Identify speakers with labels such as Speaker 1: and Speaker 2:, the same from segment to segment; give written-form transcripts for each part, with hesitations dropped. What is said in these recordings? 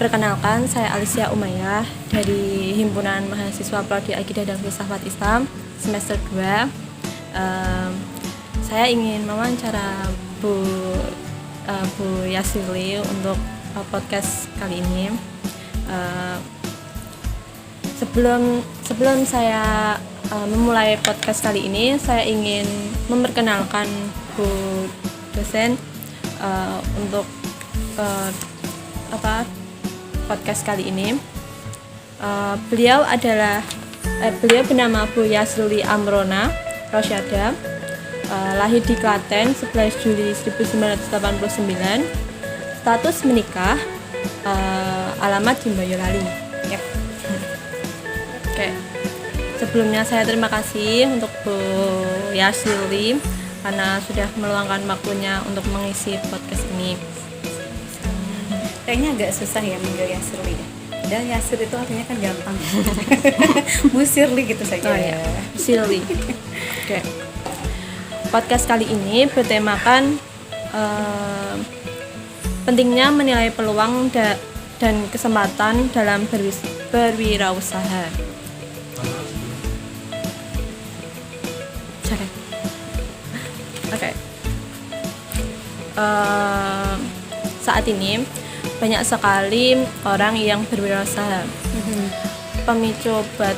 Speaker 1: Perkenalkan, saya Alicia Umayyah dari Himpunan Mahasiswa Prodi Akidah dan Filsafat Islam semester 2. Saya ingin mewawancara Bu Yasirli untuk podcast kali ini. Sebelum saya memulai podcast kali ini, saya ingin memperkenalkan Bu dosen untuk podcast kali ini. Beliau bernama Bu Yasirli Amrona Rosyada, lahir di Klaten 11 Juli 1989, status menikah, alamat di Boyolali. Yep. Oke. Sebelumnya saya terima kasih untuk Bu Yasirli karena sudah meluangkan waktunya untuk mengisi podcast ini.
Speaker 2: Kayaknya agak susah ya manggil Yasirli. Padahal Yasir itu artinya kan gampang. Bu Sirli gitu saja.
Speaker 1: Oh ya, Sirli. Oke. Podcast kali ini bertemakan pentingnya menilai peluang dan kesempatan dalam berwirausaha. Oke. Saat ini banyak sekali orang yang berwirausaha. Pemicu buat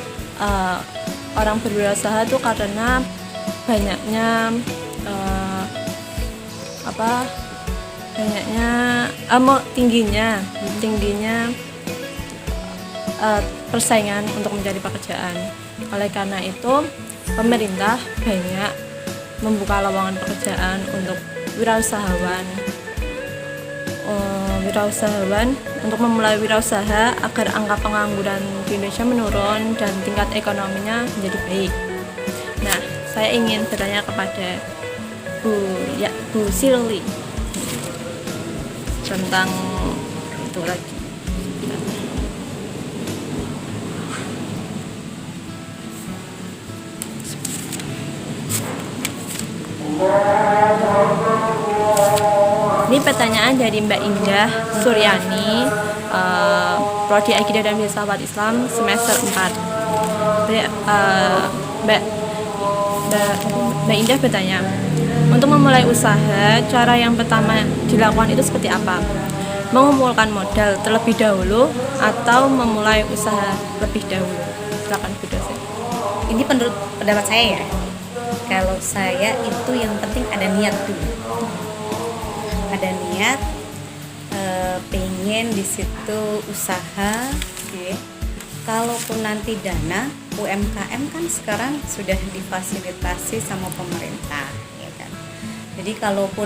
Speaker 1: orang berwirausaha itu karena banyaknya tingginya persaingan untuk mencari pekerjaan. Oleh karena itu, pemerintah banyak membuka lowongan pekerjaan untuk wirausahawan untuk memulai wirausaha agar angka pengangguran di Indonesia menurun dan tingkat ekonominya menjadi baik. Nah, saya ingin bertanya kepada Bu Sirli tentang itu lagi. Ini pertanyaan dari Mbak Indah Suryani, Prodi Akidah dan Filsafat Islam semester 4. Mbak Indah bertanya, untuk memulai usaha, cara yang pertama dilakukan itu seperti apa? Mengumpulkan modal terlebih dahulu atau memulai usaha lebih dahulu? Silakan Bu dosen.
Speaker 2: Ini menurut pendapat saya ya. Kalau saya itu yang penting ada niat dulu. Ada niat, pengen di situ usaha. Okay. Kalaupun nanti dana UMKM kan sekarang sudah difasilitasi sama pemerintah, ya kan. Jadi kalaupun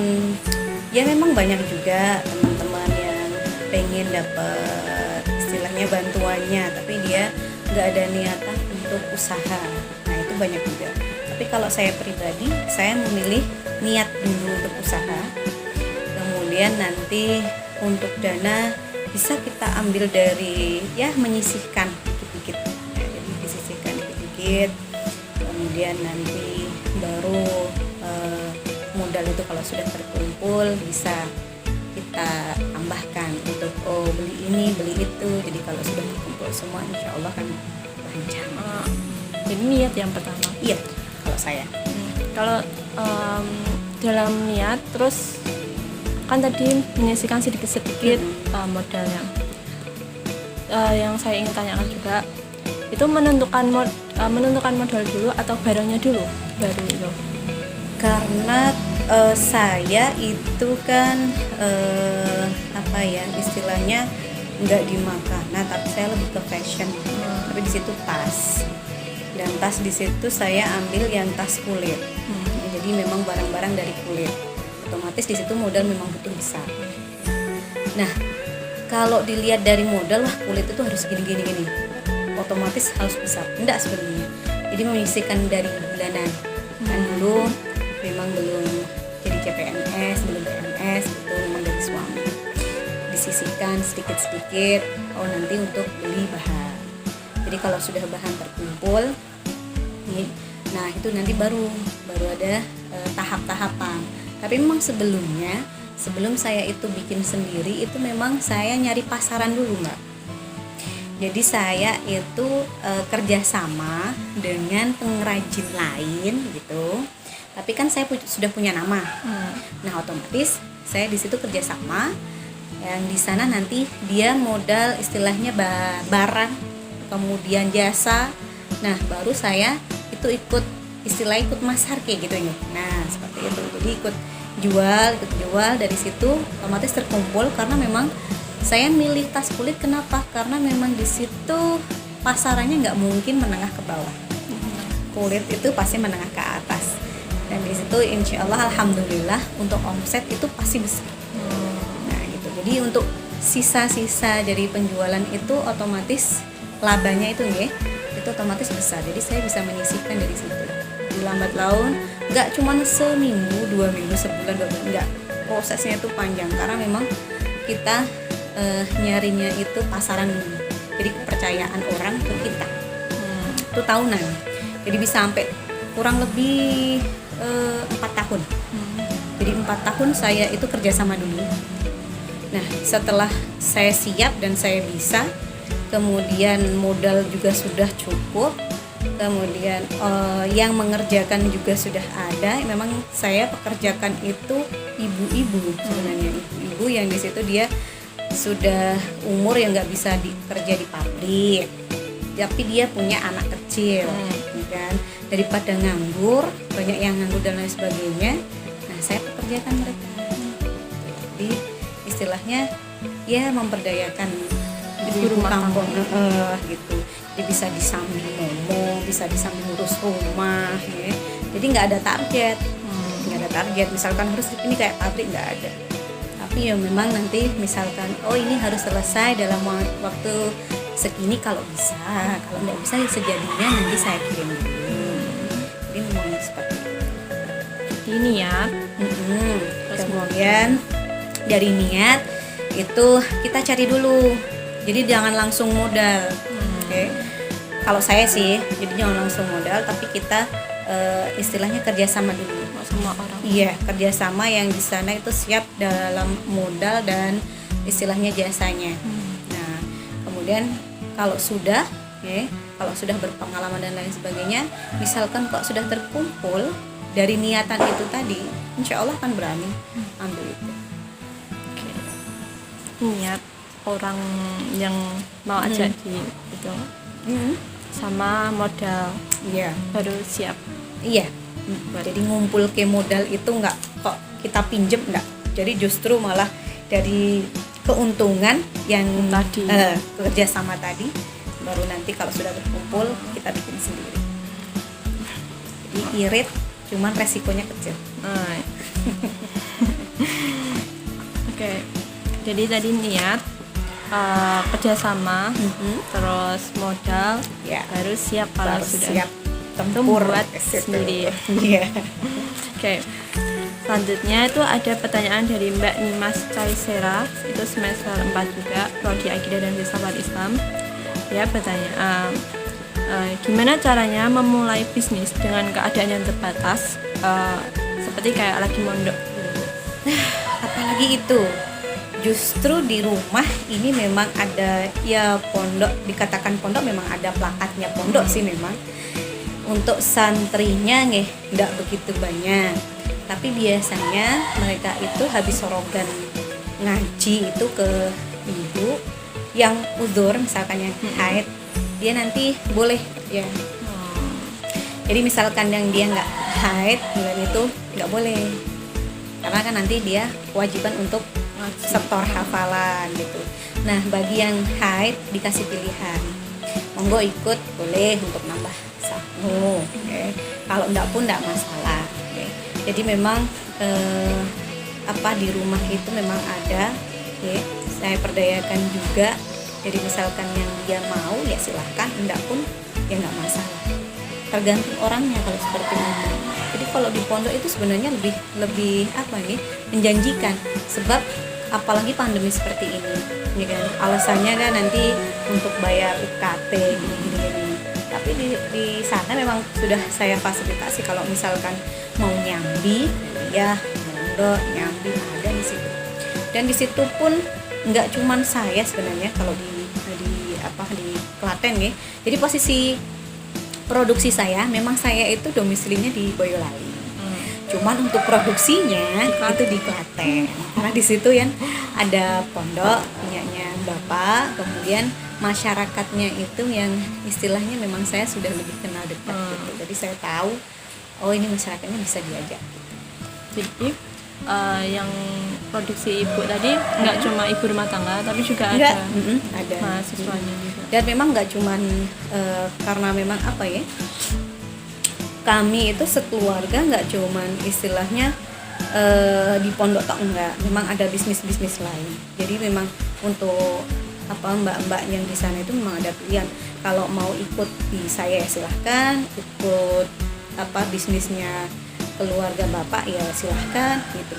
Speaker 2: ya memang banyak juga teman-teman yang pengen dapat istilahnya bantuannya, tapi dia nggak ada niatan untuk usaha. Nah itu banyak juga. Tapi kalau saya pribadi, saya memilih niat dulu untuk usaha. Kemudian nanti untuk dana bisa kita ambil dari menyisihkan dikit-dikit. Jadi disisihkan dikit-dikit. Kemudian nanti baru modal itu kalau sudah terkumpul bisa kita tambahkan untuk beli ini, beli itu. Jadi kalau sudah terkumpul semua insya Allah kan lancar.
Speaker 1: Jadi niat yang pertama.
Speaker 2: Iya, kalau saya.
Speaker 1: Kalau dalam niat terus kan tadi menyisihkan sedikit-sedikit modalnya. Yang saya ingin tanyakan juga itu menentukan modal dulu atau barangnya dulu baru itu.
Speaker 2: Karena saya itu kan istilahnya nggak di makanan, tapi saya lebih ke fashion. Tapi di situ tas, dan tas di situ saya ambil yang tas kulit. Jadi memang barang-barang dari kulit. Otomatis di situ modal memang butuh besar. Nah, kalau dilihat dari modal, kulit itu harus gini. Otomatis harus besar. Enggak sebenarnya. Jadi menyisihkan dari bulanan. Kan dulu memang belum jadi CPNS, belum PNS, itu memang dari suami. Disisihkan sedikit-sedikit. Nanti untuk beli bahan. Jadi kalau sudah bahan terkumpul, nah itu nanti baru ada tahap-tahapan. Tapi memang sebelumnya sebelum saya itu bikin sendiri itu memang saya nyari pasaran dulu Mbak. Jadi saya itu kerjasama dengan pengrajin lain gitu. Tapi kan saya sudah punya nama. Nah otomatis saya di situ kerjasama. Yang di sana nanti dia modal istilahnya barang, kemudian jasa. Nah baru saya itu ikut masar kayak gitu ya. Nah seperti itu. Jadi ikut jual dari situ otomatis terkumpul karena memang saya milih tas kulit kenapa? Karena memang di situ pasarannya nggak mungkin menengah ke bawah. Kulit itu pasti menengah ke atas. Dan di situ insya Allah alhamdulillah untuk omset itu pasti besar. Nah gitu. Jadi untuk sisa-sisa dari penjualan itu otomatis labanya itu ya, itu otomatis besar. Jadi saya bisa menyisihkan dari situ. Di lambat laun nggak cuma seminggu, 2 minggu, sebulan, 2 bulan, nggak. Prosesnya itu panjang karena memang kita nyarinya itu pasaran dulu. Jadi kepercayaan orang ke kita itu tahunan. Jadi bisa sampai kurang lebih 4 tahun. Jadi 4 tahun saya itu kerjasama dulu. Nah setelah saya siap dan saya bisa, kemudian modal juga sudah cukup, kemudian yang mengerjakan juga sudah ada. Memang saya pekerjakan itu ibu-ibu sebenarnya, ibu-ibu yang di situ dia sudah umur yang nggak bisa kerja di pabrik, tapi dia punya anak kecil, kan? Daripada nganggur, banyak yang nganggur dan lain sebagainya. Nah, saya pekerjakan mereka. Jadi istilahnya ya memperdayakan ibu kampung, gitu. Jadi bisa disambil ngomong, bisa disambil ngurus rumah, ya. Jadi nggak ada target, Misalkan harus ini kayak pabrik, nggak ada. Tapi ya memang nanti misalkan ini harus selesai dalam waktu segini kalau bisa, kalau nggak bisa ya sejadinya nanti saya kirim dulu. Jadi memang seperti itu.
Speaker 1: Jadi niat.
Speaker 2: Kemudian dari niat itu kita cari dulu. Jadi jangan langsung modal. Oke. Kalau saya sih, jadi jangan langsung modal, tapi kita istilahnya kerjasama dulu
Speaker 1: Sama orang.
Speaker 2: Iya, kerjasama yang di sana itu siap dalam modal dan istilahnya jasanya. Nah, kemudian kalau sudah berpengalaman dan lain sebagainya, misalkan kok sudah terkumpul dari niatan itu tadi, insya Allah akan berani ambil itu.
Speaker 1: Oke. Niat orang yang mau ajak di itu sama modal
Speaker 2: Iya.
Speaker 1: baru siap.
Speaker 2: Iya. Jadi ngumpul ke modal itu enggak kok kita pinjem, enggak. Jadi justru malah dari keuntungan yang
Speaker 1: Tadi.
Speaker 2: kerjasama tadi, baru nanti kalau sudah berkumpul kita bikin sendiri. Jadi irit, cuman resikonya kecil.
Speaker 1: Oke. Jadi tadi niat, kerjasama, terus modal,
Speaker 2: Ya.
Speaker 1: baru siap kalau
Speaker 2: Baru
Speaker 1: sudah
Speaker 2: siap tempur
Speaker 1: buat
Speaker 2: ke situ.
Speaker 1: sendiri.
Speaker 2: Iya.
Speaker 1: Oke. Selanjutnya itu ada pertanyaan dari Mbak Nimas Caisera, itu semester 4 juga, prodi Akidah dan Filsafat Islam. Dia bertanya, gimana caranya memulai bisnis dengan keadaan yang terbatas, seperti kayak lagi mondok.
Speaker 2: Apalagi itu, justru di rumah ini memang ada ya pondok, dikatakan pondok memang ada plakatnya pondok sih memang. Untuk santrinya nggak begitu banyak, tapi biasanya mereka itu habis sorogan ngaji itu ke ibu yang udzur, misalkan yang haid, dia nanti boleh ya. Jadi misalkan yang dia nggak haid bulan itu nggak boleh, karena kan nanti dia kewajiban untuk setor hafalan gitu. Nah bagi yang haid dikasih pilihan, monggo ikut boleh untuk nambah satu, kalau enggak pun enggak masalah. Jadi memang di rumah itu memang ada, saya perdayakan juga. Jadi misalkan yang dia mau ya silahkan, enggak pun ya enggak masalah, tergantung orangnya kalau seperti itu. Jadi kalau di pondok itu sebenarnya lebih menjanjikan, sebab apalagi pandemi seperti ini, ya kan? Alasannya kan nanti untuk bayar UKT gini. Tapi di sana memang sudah saya fasilitasi kalau misalkan mau nyambi, ya mondok nyambi ada di situ. Dan di situ pun nggak cuman saya sebenarnya kalau di Klaten ya. Jadi posisi produksi saya memang saya itu domisilinya di Boyolali. Cuman untuk produksinya itu di Klaten. Karena di situ ya ada pondok punyanya Bapak, kemudian masyarakatnya itu yang istilahnya memang saya sudah lebih kenal dekat gitu. Jadi saya tahu oh ini masyarakatnya bisa diajak.
Speaker 1: Jadi yang produksi ibu tadi nggak cuma ibu rumah tangga tapi juga
Speaker 2: Enggak,
Speaker 1: ada
Speaker 2: ada
Speaker 1: mahasiswanya juga.
Speaker 2: Dan memang nggak cuman karena memang apa ya, kami itu sekeluarga nggak cuman istilahnya di pondok tok, enggak, memang ada bisnis lain. Jadi memang untuk mbak-mbak yang di sana itu memang ada pilihan, kalau mau ikut di saya ya silahkan, ikut bisnisnya keluarga bapak ya silahkan gitu.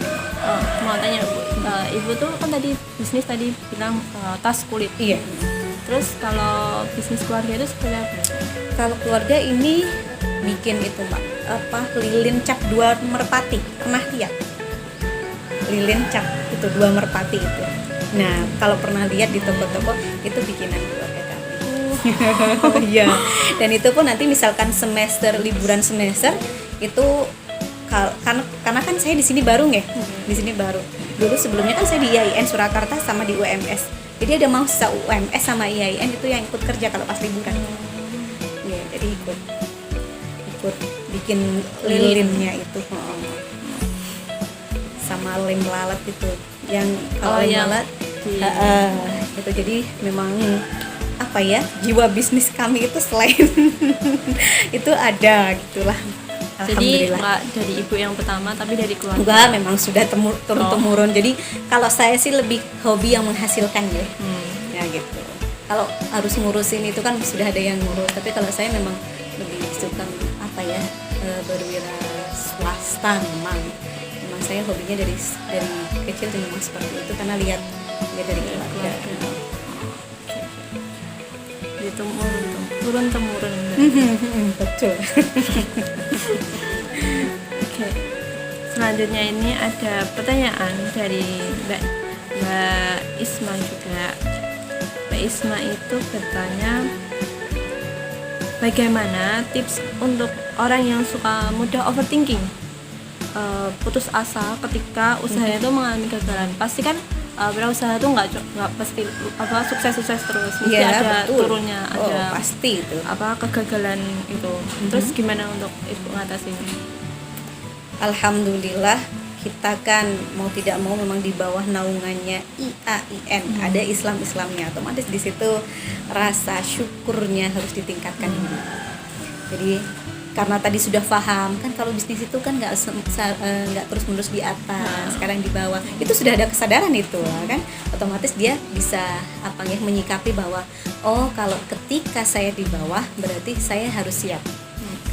Speaker 1: Mau tanya Bu, ibu tuh kan tadi bisnis tadi bilang tas kulit.
Speaker 2: Iya.
Speaker 1: Terus kalau bisnis keluarga itu seperti apa?
Speaker 2: Kalau keluarga ini bikin itu mbak, lilin cap 2 merpati, pernah lihat? Lilin cap itu 2 merpati itu. Nah kalau pernah lihat di toko-toko itu bikinan keluarga kami. Iya. Dan itu pun nanti misalkan liburan semester itu karena kan saya di sini baru ya, di sini baru. Dulu sebelumnya kan saya di IAIN Surakarta sama di UMS. Jadi ada mahasiswa UMS sama IAIN itu yang ikut kerja kalau pas liburan. Ya, jadi ikut bikin lilinnya itu. Sama lem lalat itu. Yang kalau lem lalat itu jadi memang jiwa bisnis kami itu selain itu ada gitulah.
Speaker 1: Jadi nggak dari ibu yang pertama tapi dari keluarga.
Speaker 2: Enggak, memang sudah turun-temurun. Jadi kalau saya sih lebih hobi yang menghasilkan ya. Ya gitu. Kalau harus ngurusin itu kan sudah ada yang ngurus. Tapi kalau saya memang lebih suka berwira swasta memang. Memang saya hobinya dari kecil memang seperti itu karena lihat dari keluarga.
Speaker 1: Itu turun-temurun.
Speaker 2: Betul.
Speaker 1: Oke. Selanjutnya ini ada pertanyaan dari Mbak Isma juga. Mbak Isma itu bertanya, bagaimana tips untuk orang yang suka mudah overthinking, putus asa ketika usahanya itu mengalami kegagalan? Pasti kan berusaha tuh nggak pasti sukses terus, mesti
Speaker 2: ya,
Speaker 1: ada
Speaker 2: betul.
Speaker 1: turunnya, ada
Speaker 2: pasti itu
Speaker 1: kegagalan itu. Terus gimana untuk ibu mengatasinya?
Speaker 2: Alhamdulillah kita kan mau tidak mau memang di bawah naungannya IAIN, ada Islamnya, otomatis di situ rasa syukurnya harus ditingkatkan dulu. Jadi karena tadi sudah paham kan kalau bisnis itu kan nggak terus menerus di atas, sekarang di bawah, itu sudah ada kesadaran itu kan, otomatis dia bisa menyikapi bahwa oh kalau ketika saya di bawah berarti saya harus siap,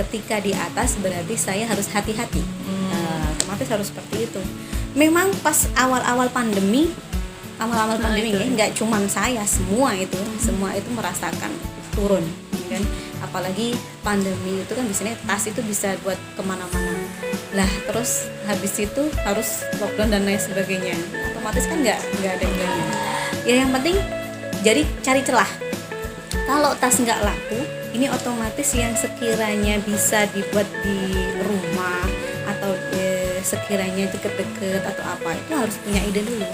Speaker 2: ketika di atas berarti saya harus hati-hati. Otomatis harus seperti itu. Memang pas awal-awal pandemi ya, nggak cuman saya, semua itu merasakan turun kan. Apalagi pandemi itu kan di sini tas itu bisa buat kemana-mana lah, terus habis itu harus lockdown dan lain sebagainya, otomatis kan nggak ada gunanya. Ya yang penting jadi cari celah. Kalau tas nggak laku, ini otomatis yang sekiranya bisa dibuat di rumah atau sekiranya deket-deket atau apa, itu harus punya ide dulu.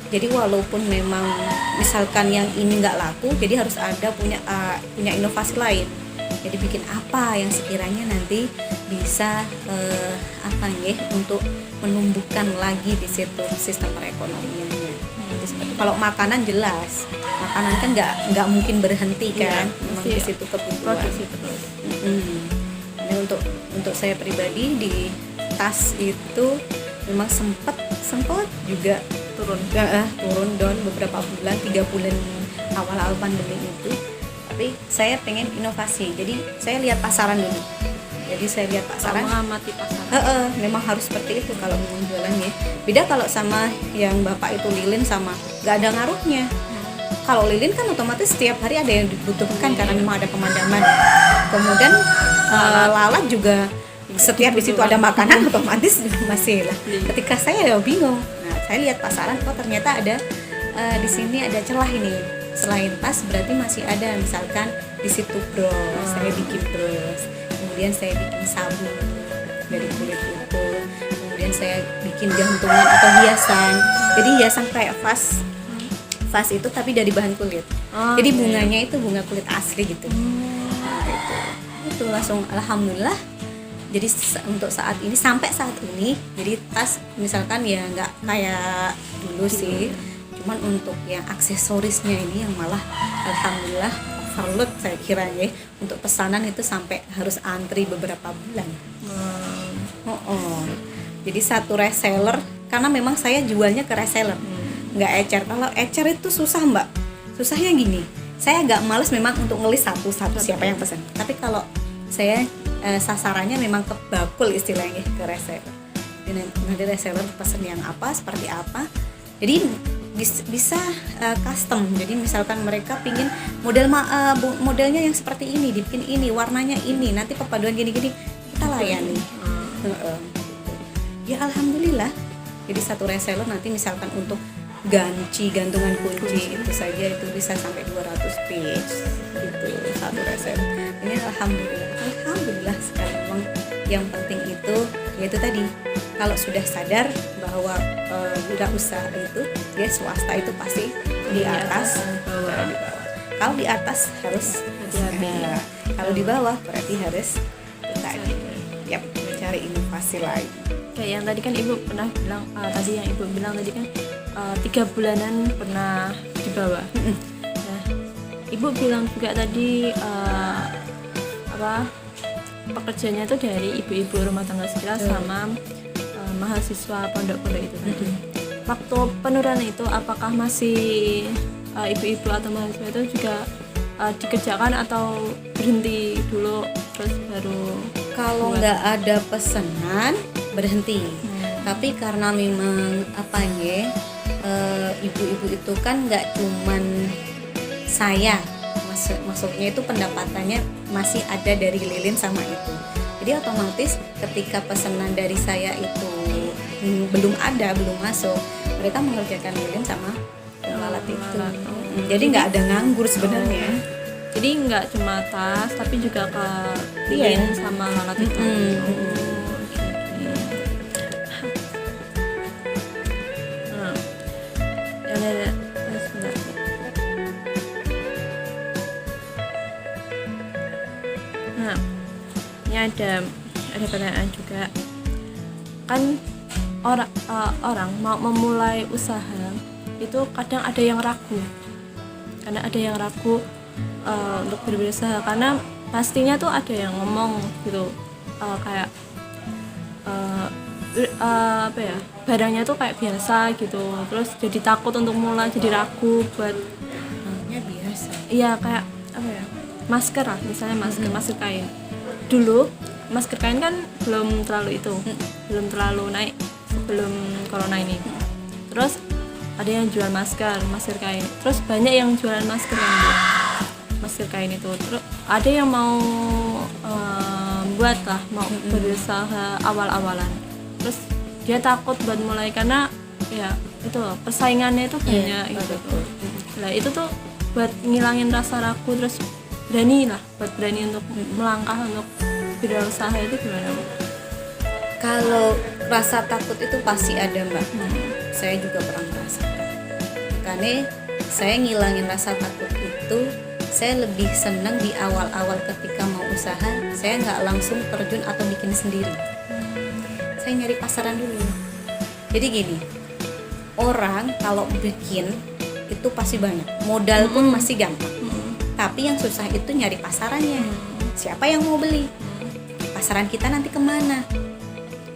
Speaker 2: Jadi walaupun memang misalkan yang ini nggak laku, jadi harus ada punya inovasi lain. Jadi bikin apa yang sekiranya nanti bisa untuk menumbuhkan lagi di situ sistem perekonomiannya. Kalau makanan jelas, makanan kan nggak mungkin berhenti kan, memang di situ kebutuhan. Nah, untuk saya pribadi di tas itu memang sempat juga turun down beberapa bulan, 3 bulan awal pandemi itu. Tapi saya pengen inovasi, jadi saya lihat pasaran dulu. Jadi saya lihat pasaran,
Speaker 1: mengamati pasaran.
Speaker 2: memang harus seperti itu kalau mau jualannya. Beda kalau sama yang bapak itu lilin sama nggak ada ngaruhnya. Kalau lilin kan otomatis setiap hari ada yang dibutuhkan karena memang ada pemandangan. Kemudian lalat juga setiap di situ ada makanan otomatis masih lah. Ketika saya bingung, nah saya lihat pasaran kok ternyata ada di sini ada celah ini. Selain tas berarti masih ada, misalkan di situ bros, saya bikin bros, kemudian saya bikin sabun dari kulit itu, kemudian saya bikin gantungan atau hiasan. Jadi hiasan kayak vas itu tapi dari bahan kulit. Jadi bunganya itu bunga kulit asli gitu. Nah, itu langsung alhamdulillah. Jadi untuk saat ini, sampai saat ini, jadi tas misalkan ya nggak kayak dulu sih, cuman untuk yang aksesorisnya ini yang malah alhamdulillah overload saya kira ya. Untuk pesanan itu sampai harus antri beberapa bulan. Jadi satu reseller, karena memang saya jualnya ke reseller, nggak ecer. Kalau ecer itu susah mbak, susahnya gini, saya agak males memang untuk ngelis satu-satu siapa yang pesan. Tapi kalau saya sasarannya memang ke bakul istilahnya, ke reseller. Jadi nanti reseller pesan yang apa, seperti apa. Jadi bisa custom. Jadi misalkan mereka pingin modelnya yang seperti ini, dibikin ini, warnanya ini, nanti perpaduan gini-gini, kita layani. Ya alhamdulillah. Jadi satu reseller nanti misalkan untuk gantungan kunci itu saja itu bisa sampai 200 piece gitu satu reseller. Ini alhamdulillah sekali. Memang yang penting itu yaitu tadi, kalau sudah sadar bahwa wirausaha itu dia swasta itu pasti di atas, kalau di atas harus kalau di bawah berarti harus tadi cari inovasi lagi.
Speaker 1: Kayak yang tadi kan ibu pernah bilang, tadi yang ibu bilang tadi kan 3 bulanan pernah di bawah. Nah, ibu bilang juga tadi pekerjaannya itu dari ibu-ibu rumah tangga sekitar sama mahasiswa pondok-pondok itu tadi. Waktu penurunan itu apakah masih ibu-ibu atau mahasiswa itu juga dikerjakan atau berhenti dulu terus baru?
Speaker 2: Kalau nggak ada pesanan berhenti. Tapi karena memang ibu-ibu itu kan nggak cuman saya, maksudnya itu pendapatannya masih ada dari lilin sama itu. Jadi otomatis ketika pesanan dari saya itu belum masuk, mereka mengerjakan lilin sama lalat itu. Jadi nggak ada nganggur sebenarnya.
Speaker 1: Jadi nggak cuma tas tapi juga ke lilin sama lalat itu. Nah, ini ada pertanyaan juga. Kan orang mau memulai usaha itu kadang ada yang ragu. Untuk berusaha karena pastinya tuh ada yang ngomong gitu kayak barangnya tuh kayak biasa gitu, terus jadi takut untuk mulai, jadi ragu buat
Speaker 2: biasa.
Speaker 1: Iya kayak masker lah, misalnya masker kain. Dulu masker kain kan belum terlalu naik sebelum corona ini. Terus ada yang jual masker kain, terus banyak yang jualan masker kain itu. Terus ada yang mau mau berusaha awal-awalan, terus dia takut buat mulai karena ya itu persaingannya itu banyak gitu. Nah itu tuh buat ngilangin rasa ragu, terus berani untuk melangkah untuk berusaha itu gimana?
Speaker 2: Kalau rasa takut itu pasti ada mbak. Saya juga pernah merasakan. Karena saya ngilangin rasa takut itu, saya lebih senang di awal-awal ketika mau usaha, saya nggak langsung terjun atau bikin sendiri. Saya nyari pasaran dulu. Jadi gini, orang kalau bikin itu pasti banyak, modal pun masih gampang. Tapi yang susah itu nyari pasarannya. Siapa yang mau beli? Pasaran kita nanti kemana?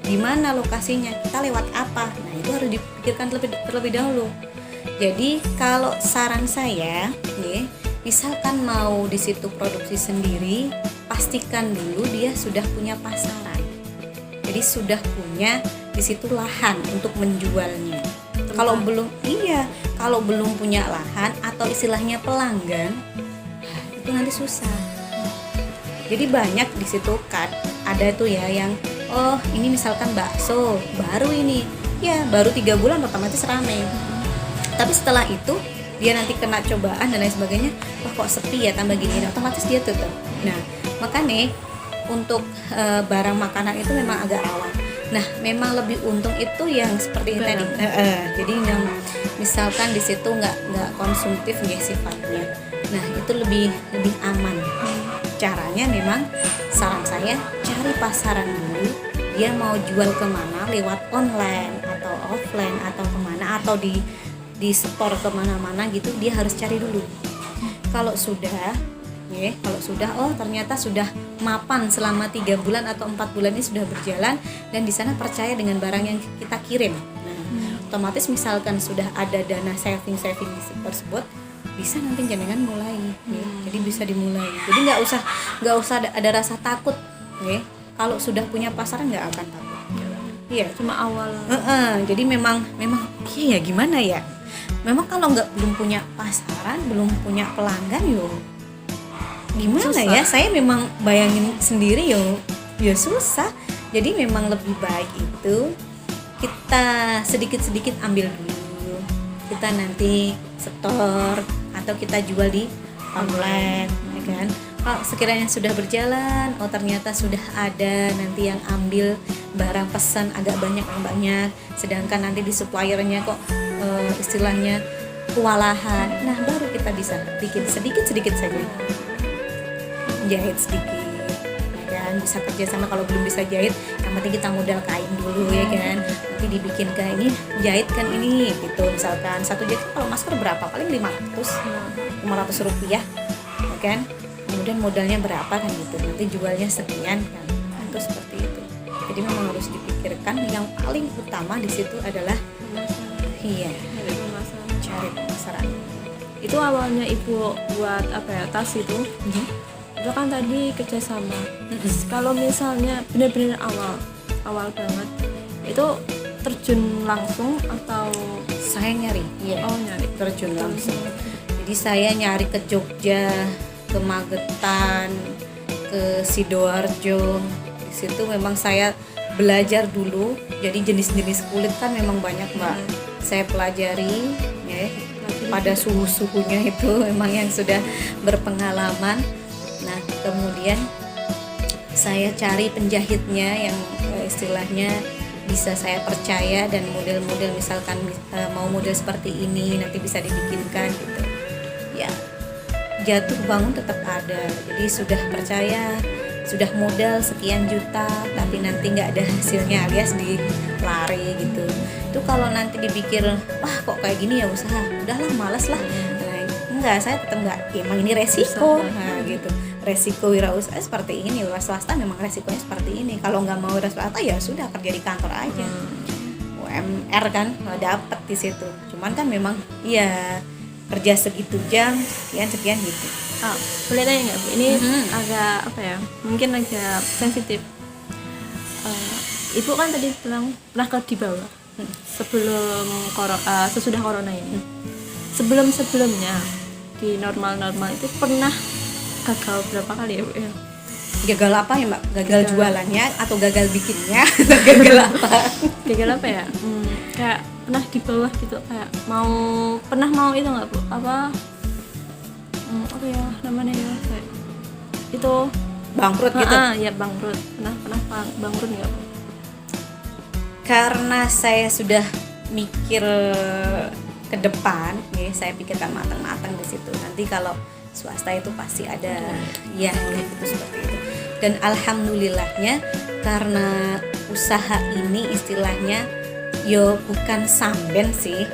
Speaker 2: Di mana lokasinya? Kita lewat apa? Nah itu harus dipikirkan terlebih dahulu. Jadi kalau saran saya, misalkan mau di situ produksi sendiri, pastikan dulu dia sudah punya pasaran. Jadi sudah punya di situ lahan untuk menjualnya. Kalau belum punya lahan atau istilahnya pelanggan, itu nanti susah. Jadi banyak di situ kan ada tuh ya yang oh ini misalkan bakso baru ini ya baru 3 bulan otomatis ramai. Tapi setelah itu dia nanti kena cobaan dan lain sebagainya, wah kok sepi ya tambah gini, otomatis dia tutup. Nah makanya untuk barang makanan itu memang agak rawan. Nah memang lebih untung itu yang seperti ini tadi. Jadi yang misalkan di situ nggak konsumtif ya sifatnya. Nah itu lebih aman. Caranya memang saran saya cari pasaran dulu. Dia mau jual kemana, lewat online atau offline atau kemana atau di store kemana-mana gitu, dia harus cari dulu. Kalau sudah oh ternyata sudah mapan selama 3 bulan atau 4 bulan ini sudah berjalan dan di sana percaya dengan barang yang kita kirim. Nah, otomatis misalkan sudah ada dana saving tersebut, bisa nanti jenengan mulai. Jadi bisa dimulai. Jadi nggak usah ada rasa takut, kalau sudah punya pasaran nggak akan takut. Iya,
Speaker 1: cuma awal.
Speaker 2: Jadi memang iya gimana ya? Memang kalau belum punya pasaran, belum punya pelanggan gimana susah. Ya saya memang bayangin sendiri ya susah. Jadi memang lebih baik itu kita sedikit-sedikit ambil dulu, kita nanti setor atau kita jual di online, ya kan. Kalau sekiranya sudah berjalan, oh ternyata sudah ada nanti yang ambil barang pesan agak banyak, sedangkan nanti di suppliernya kok istilahnya kewalahan. Nah baru kita bisa bikin sedikit saja, jahit sedikit, ya kan. Bisa kerjasama, kalau belum bisa jahit, yang penting kita modal kain dulu, ya kan. Nanti dibikin kain ini, jahit kan ini, gitu. Misalkan satu jahit kalau masker berapa? Paling 500 rupiah, ya kan. Kemudian modalnya berapa kan gitu. Nanti jualnya sekian kan. Itu seperti itu. Jadi memang harus dipikirkan. Yang paling utama di situ adalah cari pemasaran.
Speaker 1: Itu awalnya ibu buat tas itu. Itu kan tadi kerjasama. Kalau misalnya benar-benar awal banget, itu terjun langsung atau
Speaker 2: saya nyari?
Speaker 1: Nyari.
Speaker 2: Terjun langsung. Jadi saya nyari ke Jogja, ke Magetan, ke Sidoarjo. Di situ memang saya belajar dulu. Jadi jenis-jenis kulit kan memang banyak, Mbak. Saya pelajari ya, pada suhu-suhunya itu memang yang sudah berpengalaman. Nah, kemudian saya cari penjahitnya yang istilahnya bisa saya percaya, dan model-model misalkan mau model seperti ini nanti bisa dibikinkan gitu. Ya, jatuh bangun tetap ada. Jadi sudah percaya, sudah modal sekian juta tapi nanti nggak ada hasilnya alias dilari gitu. Itu kalau nanti dipikir wah kok kayak gini ya usaha, udahlah malas lah. Enggak, saya tetap enggak, emang ini resiko. Nah gitu, resiko wirausaha seperti ini. Wira swasta memang resikonya seperti ini. Kalau nggak mau wira swasta ya sudah kerja di kantor aja. UMR kan dapat di situ. Cuman kan memang ya kerja segitu jam sekian gitu.
Speaker 1: Boleh tanya nggak Bu? Ini agak mungkin agak sensitif. Ibu kan tadi bilang pernah di bawah sebelum sesudah corona ini. Sebelumnya di normal itu pernah gagal berapa kali ya Bu?
Speaker 2: Gagal apa ya Mbak? Gagal jualannya atau gagal bikinnya? Gagal apa?
Speaker 1: Gagal apa ya? Kayak pernah di bawah gitu, kayak pernah mau itu nggak Bu? Apa ya namanya ya, kayak itu
Speaker 2: bangkrut gitu?
Speaker 1: Ya bangkrut. Pernah bangkrut nggak Bu?
Speaker 2: Karena saya sudah mikir ke depan, ya saya pikirkan matang-matang di situ. Nanti kalau swasta itu pasti ada, ya gitu seperti itu. Dan alhamdulillahnya karena usaha ini istilahnya bukan samben sih,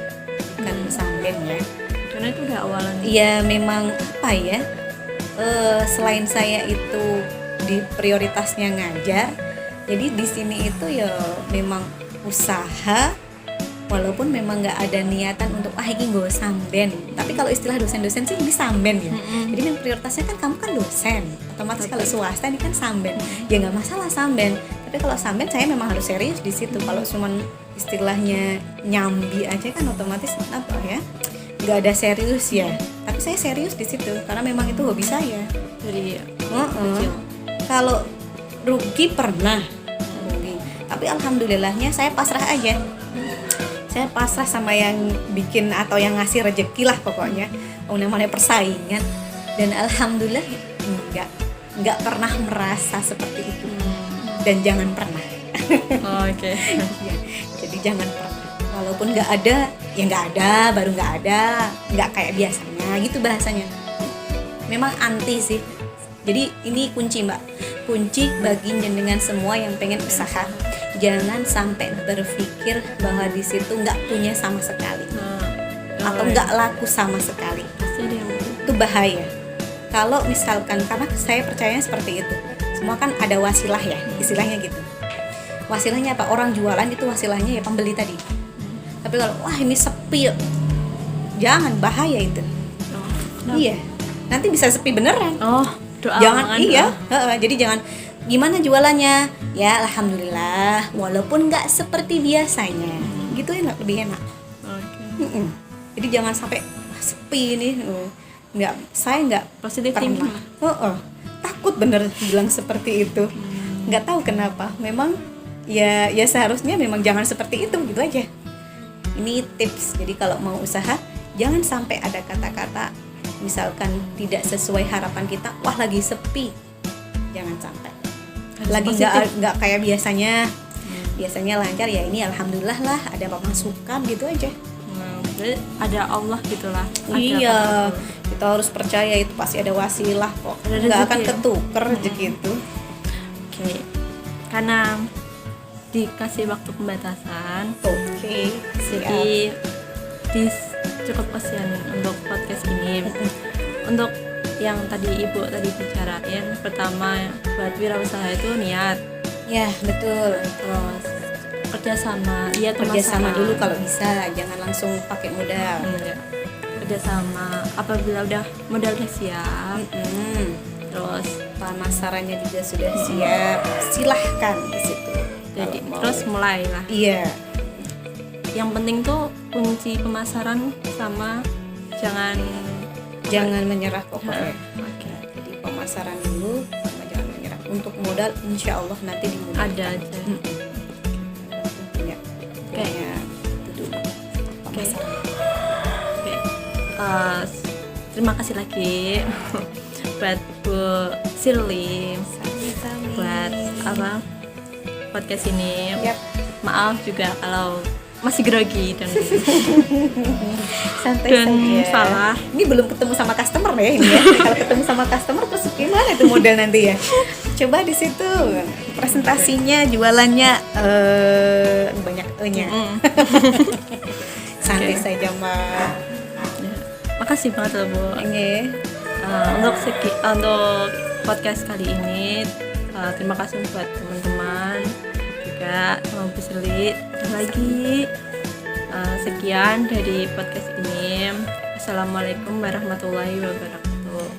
Speaker 2: bukan samben ya.
Speaker 1: Karena itu udah awalan.
Speaker 2: Iya memang apa ya? Selain saya itu di prioritasnya ngajar, jadi di sini itu memang usaha, walaupun memang nggak ada niatan untuk ini gue samben. Tapi kalau istilah dosen-dosen sih ini samben ya. Jadi memang prioritasnya kan kamu kan dosen, otomatis kalau swasta ini kan samben. Ya nggak masalah samben. Tapi kalau samben saya memang harus serius di situ. Kalau cuman istilahnya nyambi aja kan otomatis apa ya? Nggak ada serius ya. Tapi saya serius di situ karena memang itu hobi saya.
Speaker 1: Jadi kecil.
Speaker 2: Kalau rugi pernah rugi, tapi alhamdulillahnya saya pasrah aja. Saya pasrah sama yang bikin atau yang ngasih rezeki lah pokoknya. Namanya persaingan, dan alhamdulillah nggak pernah merasa seperti itu, dan jangan pernah.
Speaker 1: Oke.
Speaker 2: Ya, jadi jangan pernah. Walaupun nggak ada, ya nggak ada, baru nggak ada, nggak kayak biasanya gitu bahasanya. Memang anti sih. Jadi ini kunci Mbak, kunci bagi jenengan semua yang pengen usaha. Jangan sampai berpikir bahwa di situ nggak punya sama sekali, atau nggak laku sama sekali. Itu bahaya. Kalau misalkan, karena saya percayanya seperti itu, semua kan ada wasilah ya, istilahnya gitu. Wasilahnya apa? Orang jualan itu wasilahnya ya pembeli tadi. Tapi kalau wah ini sepi, jangan, bahaya itu. Iya, nanti bisa sepi beneran. Jangan, iya. Jadi jangan, gimana jualannya? Ya alhamdulillah, walaupun nggak seperti biasanya, gitu enak, lebih enak. Jadi jangan sampai sepi nih. Saya nggak
Speaker 1: positif
Speaker 2: pernah. Takut bener bilang seperti itu. Nggak tahu kenapa. Memang ya seharusnya memang jangan seperti itu, gitu aja. Ini tips. Jadi kalau mau usaha, jangan sampai ada kata-kata misalkan tidak sesuai harapan kita. Wah lagi sepi, jangan sampai. Lagi nggak kayak biasanya. Biasanya lancar ya, ini alhamdulillah lah, ada pemasukan, gitu aja.
Speaker 1: Jadi ada Allah gitulah.
Speaker 2: Iya, kita harus percaya itu pasti ada wasilah kok. Nggak akan ketuker rezeki itu.
Speaker 1: Oke. Karena dikasih waktu pembatasan.
Speaker 2: Oke.
Speaker 1: Jadi cukup kasihan untuk podcast ini. Untuk yang tadi Ibu bicarain, pertama buat wirausaha itu niat. Ya, betul. Terus kerjasama, kerjasama dulu kalau bisa, jangan langsung pakai modal. Kerjasama, apabila modal udah siap, terus pemasarannya juga sudah siap, silahkan di situ. Jadi terus mulailah. Iya. Yang penting tuh kunci pemasaran sama jangan menyerah pokoknya. Jadi pemasaran dulu sama jangan menyerah. Untuk modal insya Allah nanti dimudahkan. Ada aja. Kayaknya itu dulu pemasaran. Oke. Terima kasih lagi buat Bu Shirley buat podcast ini. Maaf juga kalau masih grogi dan santai saja. Salah. Ini belum ketemu sama customer ya ini ya. Kalau ketemu sama customer terus gimana itu model nanti ya? Coba di situ presentasinya, jualannya banyak E-nya. Santai saja Mbak. Makasih banget loh Bu. Untuk podcast kali ini terima kasih buat teman-teman juga sama Bu Shirley. Lagi sekian dari podcast ini. Assalamualaikum warahmatullahi wabarakatuh.